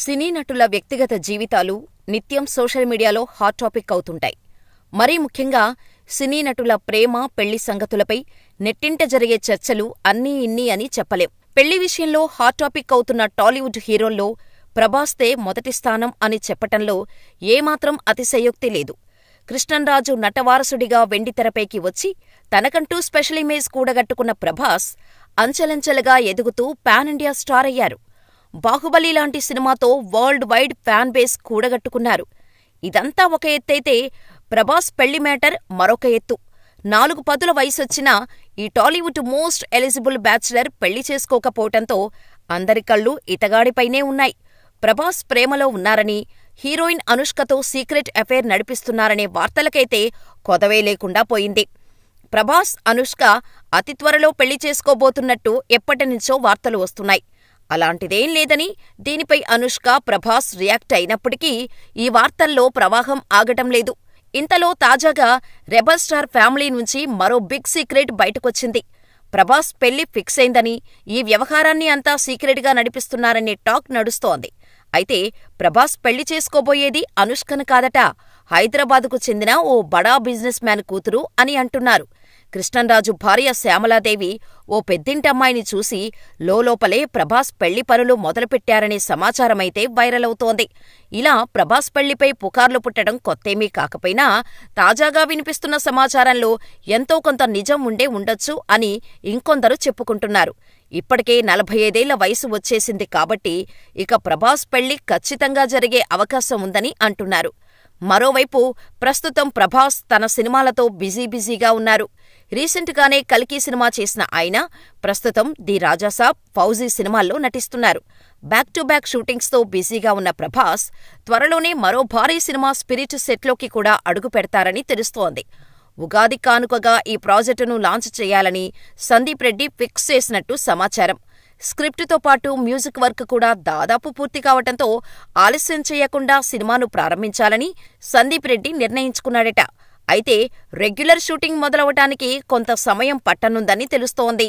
సినీ నటుల వ్యక్తిగత జీవితాలు నిత్యం సోషల్ మీడియాలో హాట్ టాపిక్ అవుతుంటాయి. మరీ ముఖ్యంగా సినీ నటుల ప్రేమ, పెళ్లి సంగతులపై నెట్టింట జరిగే చర్చలు అన్నీ ఇన్నీ అని చెప్పలేం. పెళ్లి విషయంలో హాట్ టాపిక్ అవుతున్న టాలీవుడ్ హీరోల్లో ప్రభాస్దే మొదటి స్థానం అని చెప్పటంలో ఏమాత్రం అతిశయోక్తి లేదు. కృష్ణంరాజు నటవారసుడిగా వెండితెరపైకి వచ్చి తనకంటూ స్పెషల్ ఇమేజ్ కూడగట్టుకున్న ప్రభాస్ అంచెలంచెలుగా ఎదుగుతూ పాన్ ఇండియా స్టార్ అయ్యారు. బాహుబలి లాంటి సినిమాతో వరల్డ్ వైడ్ ఫ్యాన్ బేస్ కూడగట్టుకున్నారు. ఇదంతా ఒక ఎత్తైతే ప్రభాస్ పెళ్లి మేటర్ మరొక ఎత్తు. 4 పదుల వయసొచ్చినా ఈ టాలీవుడ్ మోస్ట్ ఎలిజిబుల్ బ్యాచ్లర్ పెళ్లి చేసుకోకపోవటంతో అందరి కళ్ళు ఇతగాడిపైనే ఉన్నాయి. ప్రభాస్ ప్రేమలో ఉన్నారని, హీరోయిన్ అనుష్కతో సీక్రెట్ అఫైర్ నడిపిస్తున్నారనే వార్తలకైతే కొదవే లేకుండా పోయింది. ప్రభాస్, అనుష్క అతి త్వరలో పెళ్లి చేసుకోబోతున్నట్టు ఎప్పటినుంచో వార్తలు వస్తున్నాయి. అలాంటిదేం లేదని దీనిపై అనుష్క, ప్రభాస్ రియాక్ట్ అయినప్పటికీ ఈ వార్తల్లో ప్రవాహం ఆగటం లేదు. ఇంతలో తాజాగా రెబల్ స్టార్ ఫ్యామిలీ నుంచి మరో బిగ్ సీక్రెట్ బయటకొచ్చింది. ప్రభాస్ పెళ్లి ఫిక్స్ అయిందని, ఈ వ్యవహారాన్ని అంతా సీక్రెట్గా నడిపిస్తున్నారనే టాక్ నడుస్తోంది. అయితే ప్రభాస్ పెళ్లి చేసుకోబోయేది అనుష్కను కాదట, హైదరాబాదుకు చెందిన ఓ బడా బిజినెస్ మ్యాన్ కూతురు అని అంటున్నారు. కృష్ణంరాజు భార్య శ్యామలాదేవి ఓ పెద్దింటమ్మాయిని చూసి లోలోపలే ప్రభాస్ పెళ్లి పనులు మొదలుపెట్టారనే సమాచారమైతే వైరల్ అవుతోంది. ఇలా ప్రభాస్ పెళ్లిపై పుకార్లు పుట్టడం కొత్తేమీ కాకపోయినా తాజాగా వినిపిస్తున్న సమాచారంలో ఎంతో కొంత నిజం ఉండే ఉండొచ్చు అని ఇంకొందరు చెప్పుకుంటున్నారు. ఇప్పటికే 45 ఏళ్ల వయసు వచ్చేసింది కాబట్టి ఇక ప్రభాస్ పెళ్లి ఖచ్చితంగా జరిగే అవకాశం ఉందని అంటున్నారు. మరోవైపు ప్రస్తుతం ప్రభాస్ తన సినిమాలతో బిజీగా ఉన్నారు. రీసెంట్గానే కల్కి సినిమా చేసిన ఆయన ప్రస్తుతం ది రాజాసాబ్, ఫౌజీ సినిమాల్లో నటిస్తున్నారు. బ్యాక్ టు బ్యాక్ షూటింగ్స్తో బిజీగా ఉన్న ప్రభాస్ త్వరలోనే మరో భారీ సినిమా స్పిరిట్ సెట్లోకి కూడా అడుగు పెడతారని తెలుస్తోంది. ఉగాది కానుకగా ఈ ప్రాజెక్టును లాంచ్ చేయాలని సందీప్ రెడ్డి ఫిక్స్ చేసినట్టు సమాచారం. స్క్రిప్టుతో పాటు మ్యూజిక్ వర్క్ కూడా దాదాపు పూర్తి కావటంతో ఆలస్యం చేయకుండా సినిమాను ప్రారంభించాలని సందీప్ రెడ్డి నిర్ణయించుకున్నాడట. అయితే రెగ్యులర్ షూటింగ్ మొదలవటానికి కొంత సమయం పట్టనుందని తెలుస్తోంది.